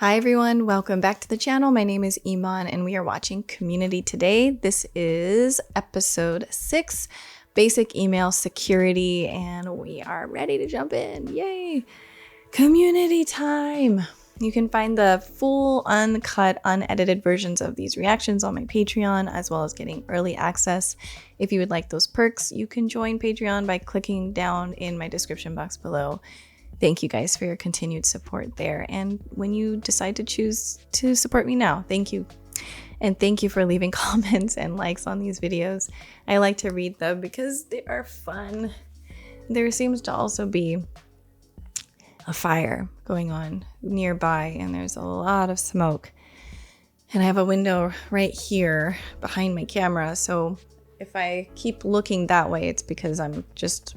Hi everyone, welcome back to the channel. My name is Iman and we are watching Community today. This is episode 6, basic email security, and we are ready to jump in. Yay! Community time! You can find the full, uncut, unedited versions of these reactions on my Patreon, as well as getting early access. If you would like those perks, you can join Patreon by clicking down in my description box below. Thank you guys for your continued support there. And when you decide to choose to support me now, thank you. And thank you for leaving comments and likes on these videos. I like to read them because they are fun. There seems to also be a fire going on nearby and there's a lot of smoke. And I have a window right here behind my camera. So if I keep looking that way, it's because I'm just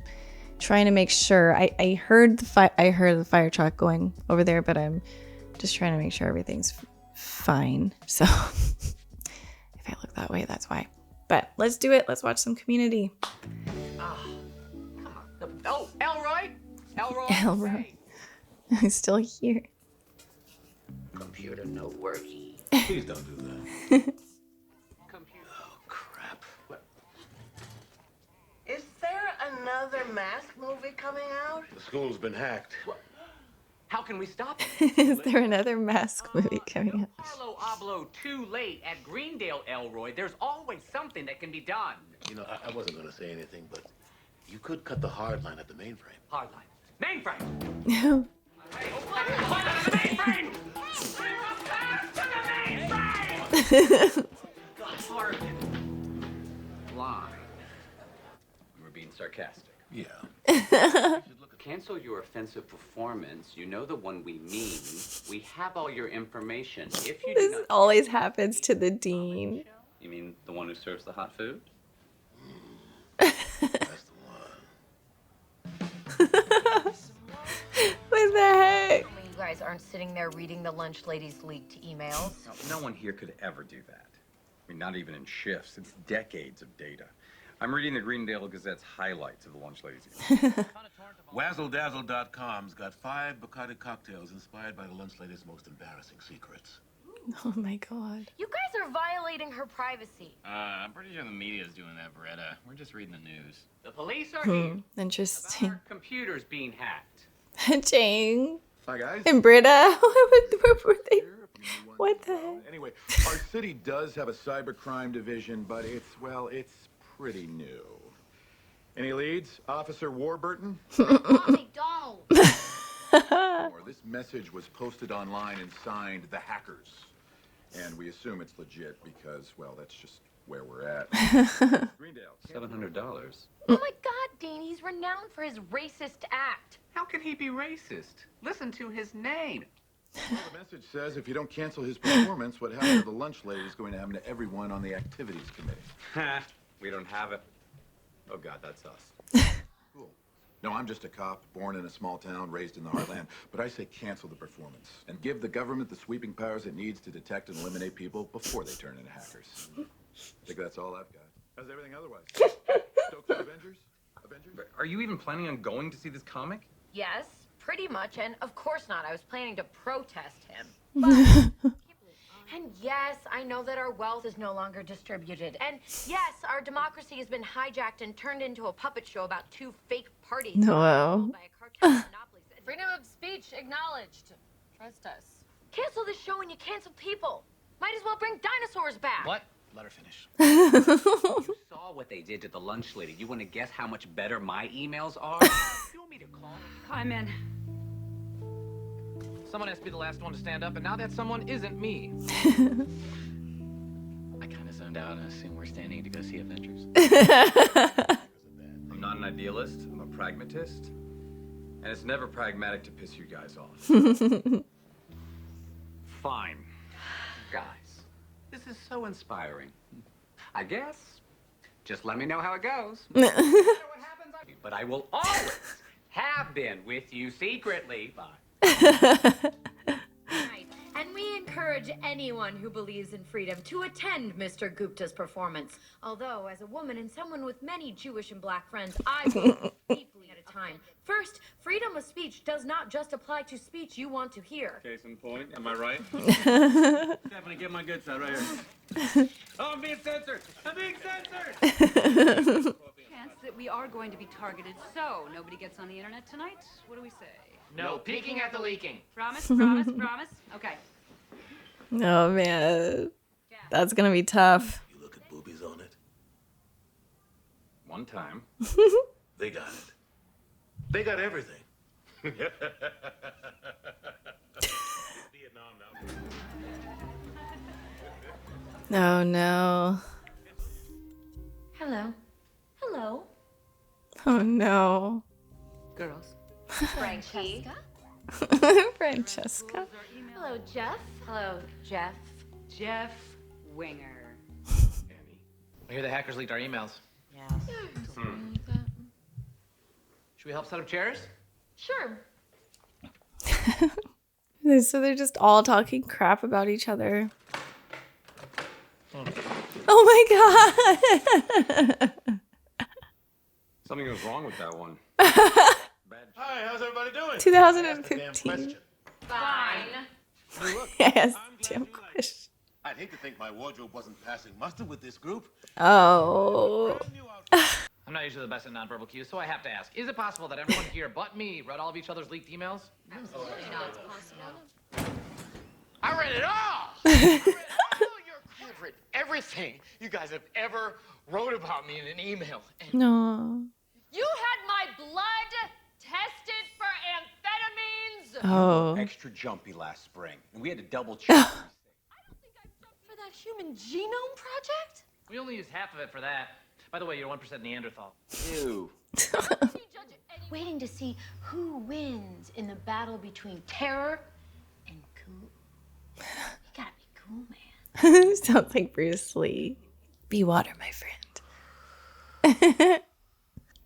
trying to make sure. I heard the fire truck going over there, but I'm just trying to make sure everything's fine. So if I look that way, that's why. But let's do it. Let's watch some Community. Oh, Elroy! Elroy. Hey. I'm still here. Computer no worky. Please don't do that. Computer. Oh, crap. What? Is there another mask movie coming out? The school's been hacked. How can we stop it? Is there another Mask movie coming up? Carlo Oblo too late at Greendale, Elroy. There's always something that can be done. You know, I wasn't going to say anything, but you could cut the hard line at the mainframe. Hardline. Mainframe! No. Mainframe! The hard line. We're being sarcastic. Yeah. Cancel your offensive performance. You know the one we mean. We have all your information. If you do This not always happens to the dean. You mean the one who serves the hot food? That's the one. What the heck? You guys aren't sitting there reading the lunch lady's leaked emails. No one here could ever do that. I mean, not even in shifts. It's decades of data. I'm reading the Greendale Gazette's highlights of the lunch lady's email. WazzleDazzle.com's got 5 Bacardi cocktails inspired by the lunch lady's most embarrassing secrets. Oh my god. You guys are violating her privacy. I'm pretty sure the media's doing that, Beretta. We're just reading the news. The police are here. Interesting. Our computer's being hacked. Chang Hi, guys. and Britta. Where were they? What the heck? Anyway, our city does have a cybercrime division, but it's pretty new. Any leads? Officer Warburton? Mommy, don't. Or this message was posted online and signed The Hackers. And we assume it's legit because, well, that's just where we're at. Greendale. $700. Oh my God, Dean, he's renowned for his racist act. How can he be racist? Listen to his name. Well, the message says if you don't cancel his performance, what happened to the lunch lady is going to happen to everyone on the activities committee. Ha! We don't have it. Oh, God, that's us. Cool. No, I'm just a cop, born in a small town, raised in the heartland. But I say cancel the performance and give the government the sweeping powers it needs to detect and eliminate people before they turn into hackers. I think that's all I've got. How's everything otherwise? Stoked for Avengers? Are you even planning on going to see this comic? Yes, pretty much, and of course not. I was planning to protest him. But, and yes, I know that our wealth is no longer distributed. And yes, our democracy has been hijacked and turned into a puppet show about 2 fake parties. No. By a cartel monopoly. Freedom of speech acknowledged. Trust us. Cancel the show and you cancel people. Might as well bring dinosaurs back. What? Let her finish. You saw what they did to the lunch lady. You want to guess how much better my emails are? You want me to call? I'm in. Someone has to be the last one to stand up, and now that someone isn't me. I kind of zoned out and assumed we're standing to go see Avengers. I'm not an idealist. I'm a pragmatist. And it's never pragmatic to piss you guys off. Fine. Guys, this is so inspiring. I guess, just let me know how it goes. No matter what happens, but I will always have been with you secretly. Bye. Right. And we encourage anyone who believes in freedom to attend Mr. Gupta's performance. Although, as a woman and someone with many Jewish and black friends, I believe deeply at a time. First, freedom of speech does not just apply to speech you want to hear. Case in point, am I right? Definitely get my good side right here. Oh, I'm being censored! I'm being censored! Chance that we are going to be targeted, so nobody gets on the internet tonight. What do we say? No peeking at the leaking. Promise, promise, promise. Okay. Oh man, that's gonna be tough. You look at boobies on it. One time. They got it. They got everything. Vietnam now. Oh no. Hello. Hello. Oh no. Girls. Frankie. Francesca. Hello, Jeff. Hello, Jeff. Jeff Winger. I hear the hackers leaked our emails. Should we help set up chairs? Sure. So they're just all talking crap about each other. Oh my god. Something was wrong with that one. Hi, how's everybody doing? 2015. Fine. Yes, damn question. I'd hate to think my wardrobe wasn't passing muster with this group. Oh. I'm not usually the best at nonverbal cues, so I have to ask. Is it possible that everyone here but me read all of each other's leaked emails? Absolutely not possible. I read it all! You've read everything you guys have ever wrote about me in an email. And No. You had my blood tested for amphetamines. Oh. Extra jumpy last spring, and we had to double check. For that human genome project? we only used half of it for that. By the way, you're 1% Neanderthal. Ew. Waiting to see who wins in the battle between terror and cool. You gotta be cool, man. Sounds like Bruce Lee. Be water, my friend.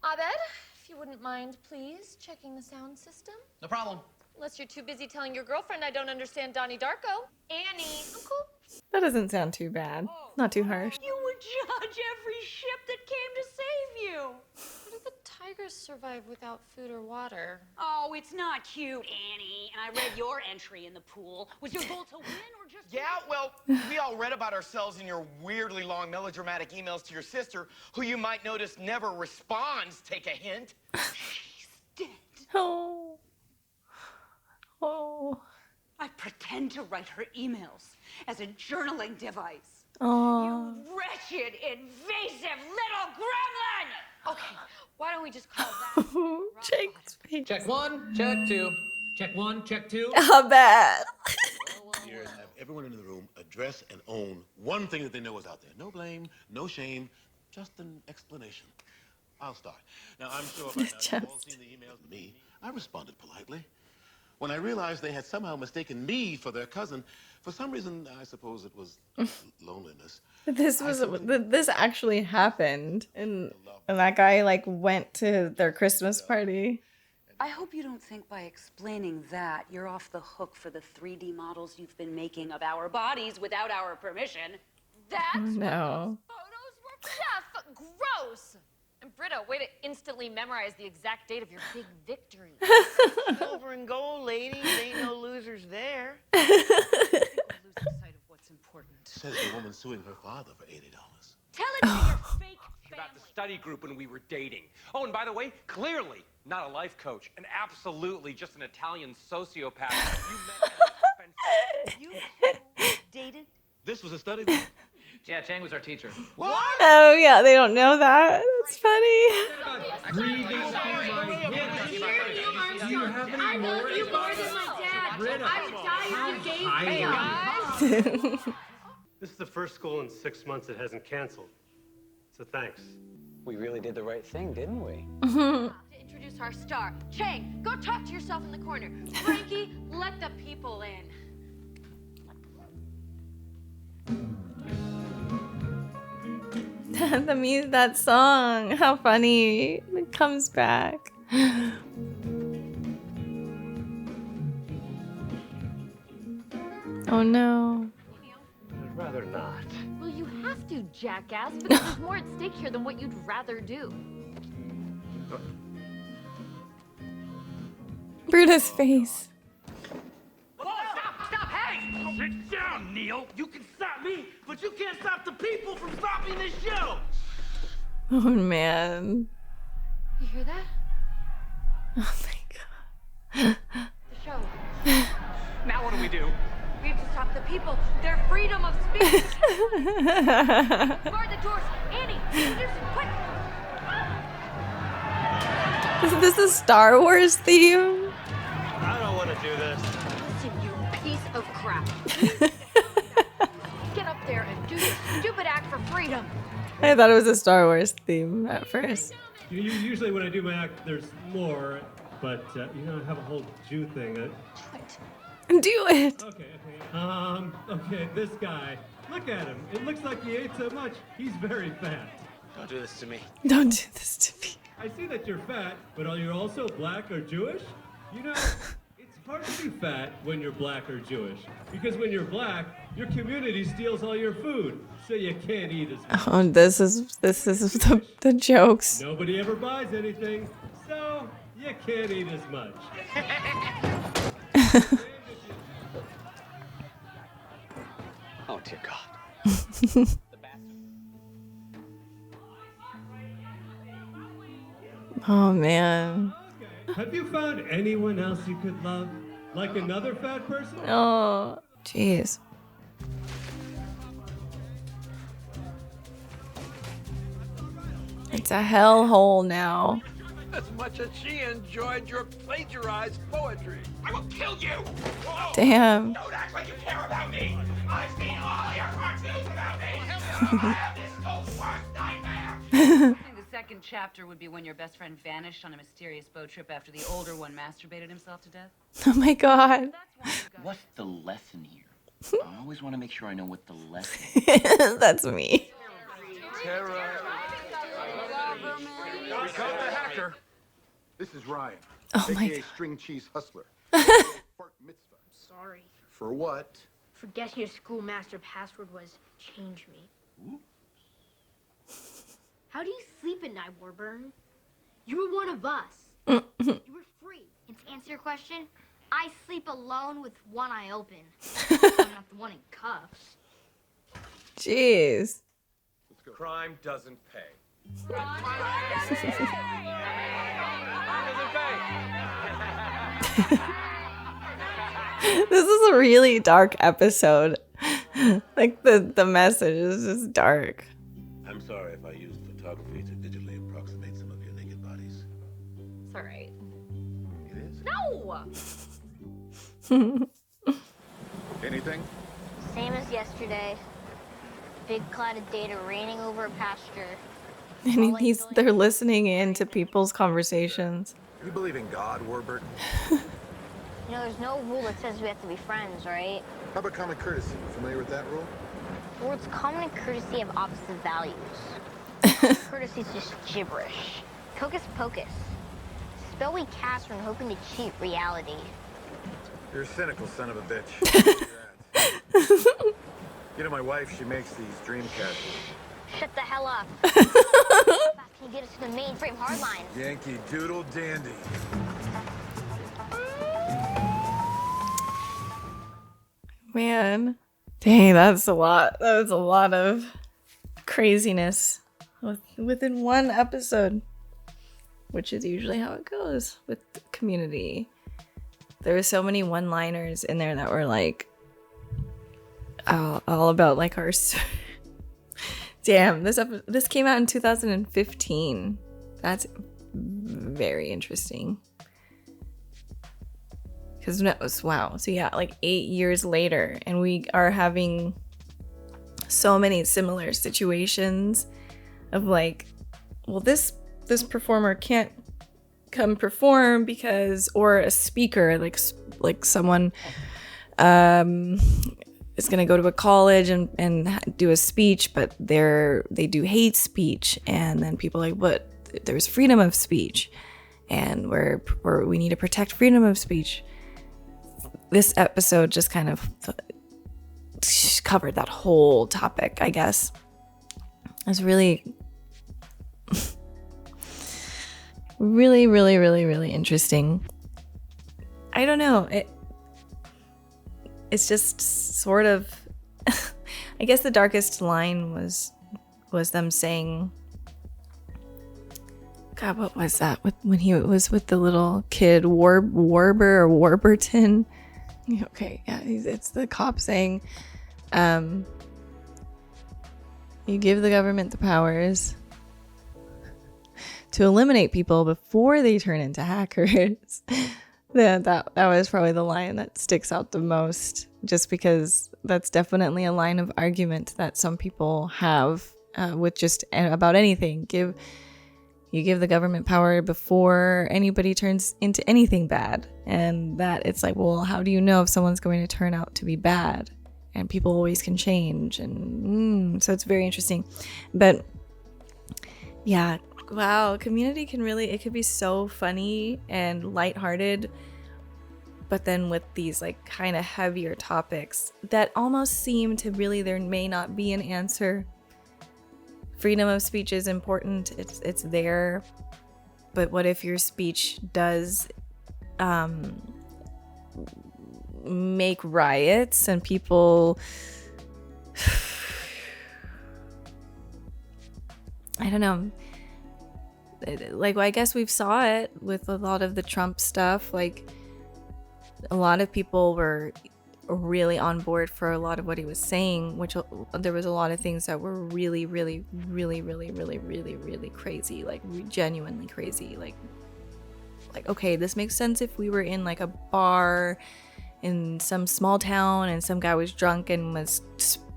Abed, if you wouldn't mind, please, checking the sound system. No problem. Unless you're too busy telling your girlfriend I don't understand Donnie Darko. Annie, I'm cool. That doesn't sound too bad. Not too harsh. You would judge every ship that came to save you. How did the tigers survive without food or water? Oh, it's not cute, Annie. And I read your entry in the pool. Was your goal to win or just... Yeah, well, we all read about ourselves in your weirdly long melodramatic emails to your sister, who you might notice never responds, take a hint. She's dead. Oh. Oh. I pretend to write her emails as a journaling device. Oh. You wretched, invasive little gremlin! Okay, why don't we just call that? Jake's face. Check one, check two. Check one, check two. How bad. Here, have everyone in the room address and own one thing that they know is out there. No blame, no shame, just an explanation. I'll start. Now, I'm sure by now you've all seen the emails to me. I responded politely. When I realized they had somehow mistaken me for their cousin, for some reason, I suppose it was loneliness. This actually happened, and that guy like went to their Christmas party. I hope you don't think by explaining that you're off the hook for the 3D models you've been making of our bodies without our permission. That's No. photos were Jeff. Gross. And Britta, way to instantly memorize the exact date of your big victory. Silver and gold, ladies. Ain't no losers there. People lose sight of what's important. Says the woman suing her father for $80. Tell it to your fake About the study group when we were dating. Oh, and by the way, clearly not a life coach, and absolutely just an Italian sociopath. You dated? This was a study group. Yeah, Chang was our teacher. Oh yeah, they don't know that. That's funny. I love you more than my dad. I would die if you gave me. This is the first school in 6 months that hasn't canceled. So thanks. We really did the right thing, didn't we? To introduce our star. Chang, go talk to yourself in the corner. Frankie, let the people in. That song, how funny. It comes back. Oh no. I'd rather not. Well, you have to, jackass, because there's more at stake here than what you'd rather do. Britta's face. Stop, hey! Sit down, Neil. You can stop me, but you can't stop the people from stopping this show. Oh man. You hear that? Oh my god. The show. Now what do we do? We have to stop the people. Their freedom of speech. Guard the doors. Annie, do some quick. Is this a Star Wars theme? I don't want to do this. Listen, you piece of crap. Get up there and do your stupid act for freedom. I thought it was a Star Wars theme at first. Usually when I do my act, there's more, but I have a whole Jew thing. Do it. Okay, this guy. Look at him. It looks like he ate so much. He's very fat. Don't do this to me. Don't do this to me. I see that you're fat, but are you also black or Jewish? It's hard to be fat when you're black or Jewish, because when you're black, your community steals all your food, so you can't eat as much. Oh, this is the jokes. Nobody ever buys anything, so you can't eat as much. Oh, dear God. Oh man. Have you found anyone else you could love? Like another fat person? Oh, jeez. It's a hellhole now. As much as she enjoyed your plagiarized poetry. I will kill you! Whoa. Damn. Don't act like you care about me! I've seen all your cartoons about me! I have this whole worst nightmare! I think the second chapter would be when your best friend vanished on a mysterious boat trip after the older one masturbated himself to death. Oh my god. What's the lesson here? I always want to make sure I know what the lesson is. That's me. Tara. We caught the hacker. This is Ryan, Oh my aka God. String Cheese Hustler. Sorry. For what? For guessing your schoolmaster password was change me. Ooh. How do you sleep at night, Warburton? You were one of us. You were free. And to answer your question, I sleep alone with one eye open. I'm not the one in cuffs. Jeez. Crime doesn't pay. This is a really dark episode. Like the message is just dark. I'm sorry if I used photography to digitally approximate some of your naked bodies. It's all right. It is? No! Anything? Same as yesterday. Big cloud of data raining over a pasture. And they're listening in to people's conversations. You believe in God, Warburton? You know, there's no rule that says we have to be friends, right? How about common courtesy? Familiar with that rule? The words common and courtesy have opposite values. Courtesy is just gibberish. Hocus pocus. Spell we cast when hoping to cheat reality. You're a cynical son of a bitch. You know, my wife, she makes these dream castles. Shut the hell up. How fast can you get us to the mainframe hardline? Yankee Doodle Dandy. Man. Dang, that's a lot. That was a lot of craziness within one episode, which is usually how it goes with Community. There were so many one-liners in there that were like all about like our damn, this came out in 2015. That's very interesting. Because that was, wow. So yeah, like 8 years later, and we are having so many similar situations of like, well, this performer can't come perform because, or a speaker, like someone is gonna go to a college and do a speech, but they do hate speech, and then people are like, what? There's freedom of speech, and we need to protect freedom of speech. This episode just kind of covered that whole topic, I guess. It was really, really, really, really, really interesting. I don't know. It's just sort of, I guess the darkest line was them saying, God, what was that? When he was with the little kid, Warber or Warburton. Okay, yeah, it's the cop saying, you give the government the powers to eliminate people before they turn into hackers. That was probably the line that sticks out the most, just because that's definitely a line of argument that some people have with just about anything. You give the government power before anybody turns into anything bad. And that it's like, well, how do you know if someone's going to turn out to be bad? And people always can change. And so it's very interesting. But yeah, wow, Community it could be so funny and lighthearted. But then with these like kind of heavier topics that almost seem to really, there may not be an answer. Freedom of speech is important. It's there. But what if your speech does make riots and people, I don't know. Like, well, I guess we've saw it with a lot of the Trump stuff. Like, a lot of people were really on board for a lot of what he was saying, which there was a lot of things that were really, really, really, really, really, really, really crazy, like genuinely crazy. Like, okay, this makes sense if we were in like a bar in some small town and some guy was drunk and was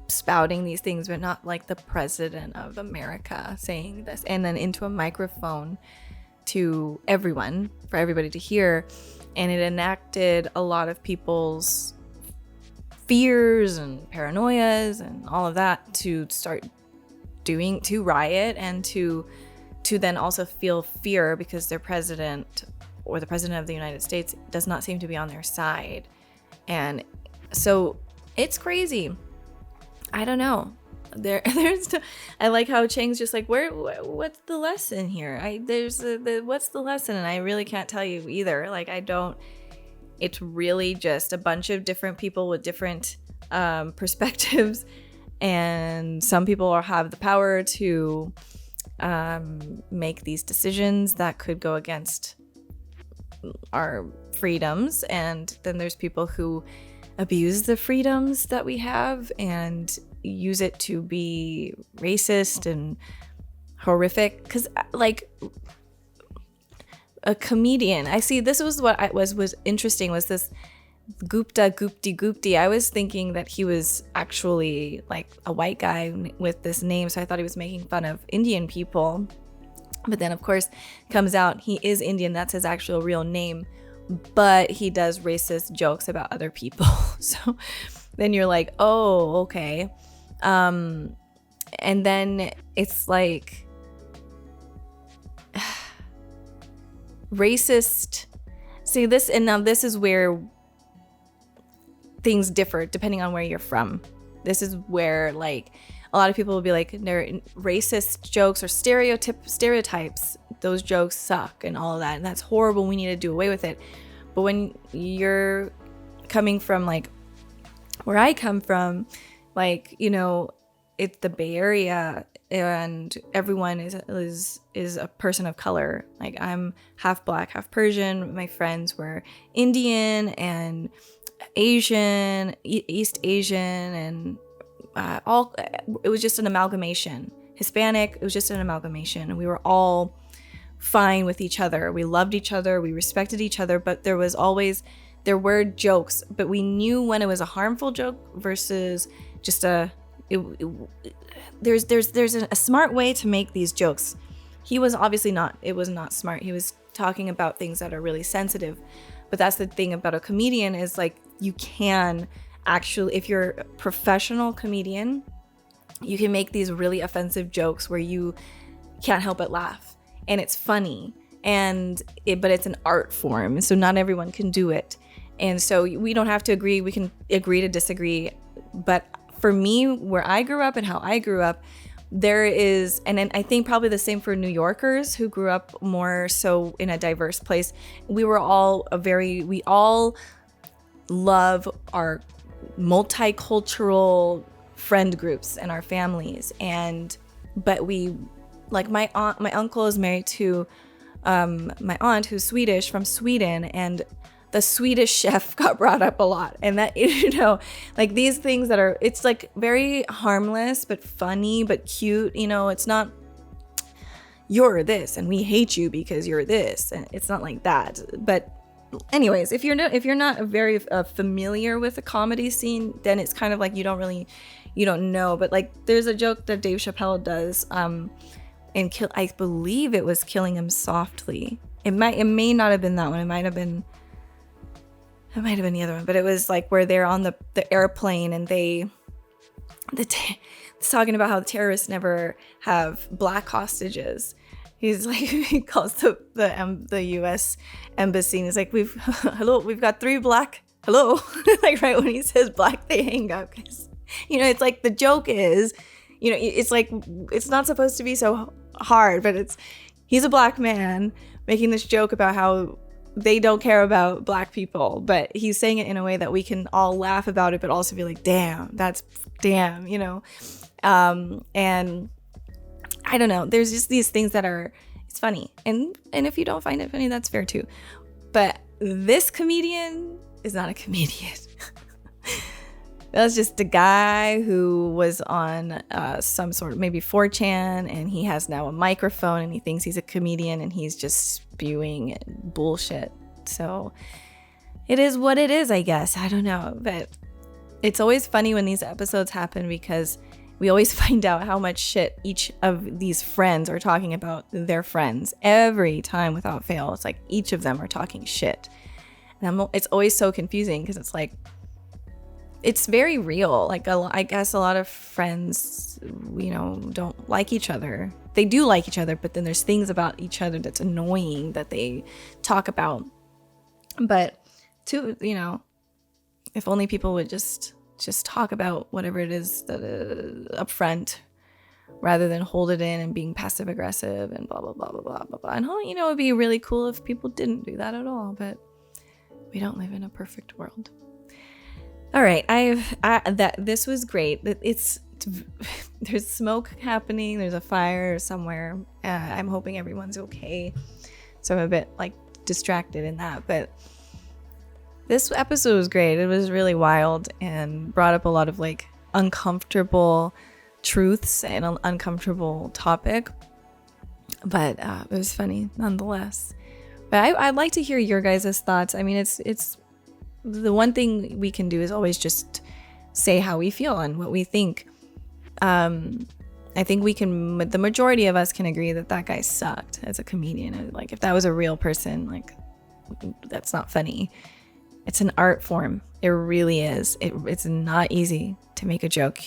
spouting these things, but not like the president of America saying this, and then into a microphone to everyone, for everybody to hear. And it enacted a lot of people's fears and paranoias and all of that to start to riot and to then also feel fear because their president or the president of the United States does not seem to be on their side. And so it's crazy. I don't know. I like how Chang's just like, what's the lesson here? What's the lesson? And I really can't tell you either. Like, it's really just a bunch of different people with different perspectives, and some people have the power to make these decisions that could go against our freedoms, and then there's people who abuse the freedoms that we have and use it to be racist and horrific. Because like a comedian, I see, this was what was interesting, was this Gupti. I was thinking that he was actually like a white guy with this name, so I thought he was making fun of Indian people. But then of course comes out he is Indian, that's his actual real name, but he does racist jokes about other people. So then you're like, oh, okay. And then it's like racist. See this, and now this is where things differ depending on where you're from. This is where like a lot of people will be like, racist jokes or stereotypes, those jokes suck and all of that, and that's horrible, we need to do away with it. But when you're coming from like where I come from, like, you know, it's the Bay Area and everyone is a person of color. Like, I'm half black, half Persian. My friends were Indian and Asian, East Asian, and it was just an amalgamation. Hispanic, it was just an amalgamation. And we were all fine with each other. We loved each other. We respected each other. But there were jokes, but we knew when it was a harmful joke versus just there's a smart way to make these jokes. He was obviously not, it was not smart. He was talking about things that are really sensitive. But that's the thing about a comedian, is like, you can actually, if you're a professional comedian, you can make these really offensive jokes where you can't help but laugh, and it's funny, but it's an art form, so not everyone can do it. And so we don't have to agree, we can agree to disagree. But for me, where I grew up and how I grew up, there is, and then I think probably the same for New Yorkers who grew up more so in a diverse place. We all love our multicultural friend groups and our families. But my uncle is married to my aunt who's Swedish, from Sweden, and the Swedish chef got brought up a lot. And that, like these things that are, it's like very harmless, but funny, but cute. It's not, you're this and we hate you because you're this. And it's not like that. But anyways, if you're not very familiar with the comedy scene, then it's kind of like you don't know. But like there's a joke that Dave Chappelle does, I believe it was Killing Him Softly. It may not have been that one. It might have been the other one. But it was like where they're on the airplane and it's talking about how the terrorists never have black hostages. He's like, he calls the U.S. embassy and he's like, we've got 3 black, hello. Like right when he says black, they hang up. It's like the joke is, it's like, it's not supposed to be so hard, but he's a black man making this joke about how they don't care about black people, but he's saying it in a way that we can all laugh about it, but also be like, damn, and I don't know. There's just these things that it's funny. And if you don't find it funny, that's fair too. But this comedian is not a comedian. That's just a guy who was on some sort of maybe 4chan, and he has now a microphone and he thinks he's a comedian and he's just spewing bullshit. So it is what it is, I guess. I don't know. But it's always funny when these episodes happen because we always find out how much shit each of these friends are talking about their friends. Every time without fail, it's like each of them are talking shit. And it's always so confusing because it's like, it's very real. Like, I guess a lot of friends, don't like each other. They do like each other, but then there's things about each other that's annoying that they talk about. But if only people would just talk about whatever it is that up front, rather than hold it in and being passive aggressive and blah blah blah blah blah blah blah. And it'd be really cool if people didn't do that at all, but we don't live in a perfect world. All right, this was great. There's smoke happening. There's a fire somewhere. I'm hoping everyone's okay. So I'm a bit like distracted in that, but this episode was great. It was really wild and brought up a lot of like uncomfortable truths and an uncomfortable topic, but it was funny nonetheless. But I'd like to hear your guys' thoughts. I mean, it's the one thing we can do is always just say how we feel and what we think. I think the majority of us can agree that guy sucked as a comedian. Like if that was a real person, like that's not funny. It's an art form. It really is. It's not easy to make a joke,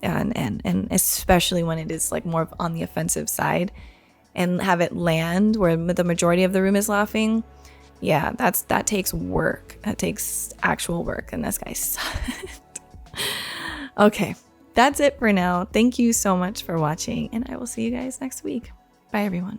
and especially when it is like more on the offensive side, and have it land where the majority of the room is laughing. Yeah, that takes work. That takes actual work, and this guy sucked. Okay, that's it for now. Thank you so much for watching, and I will see you guys next week. Bye, everyone.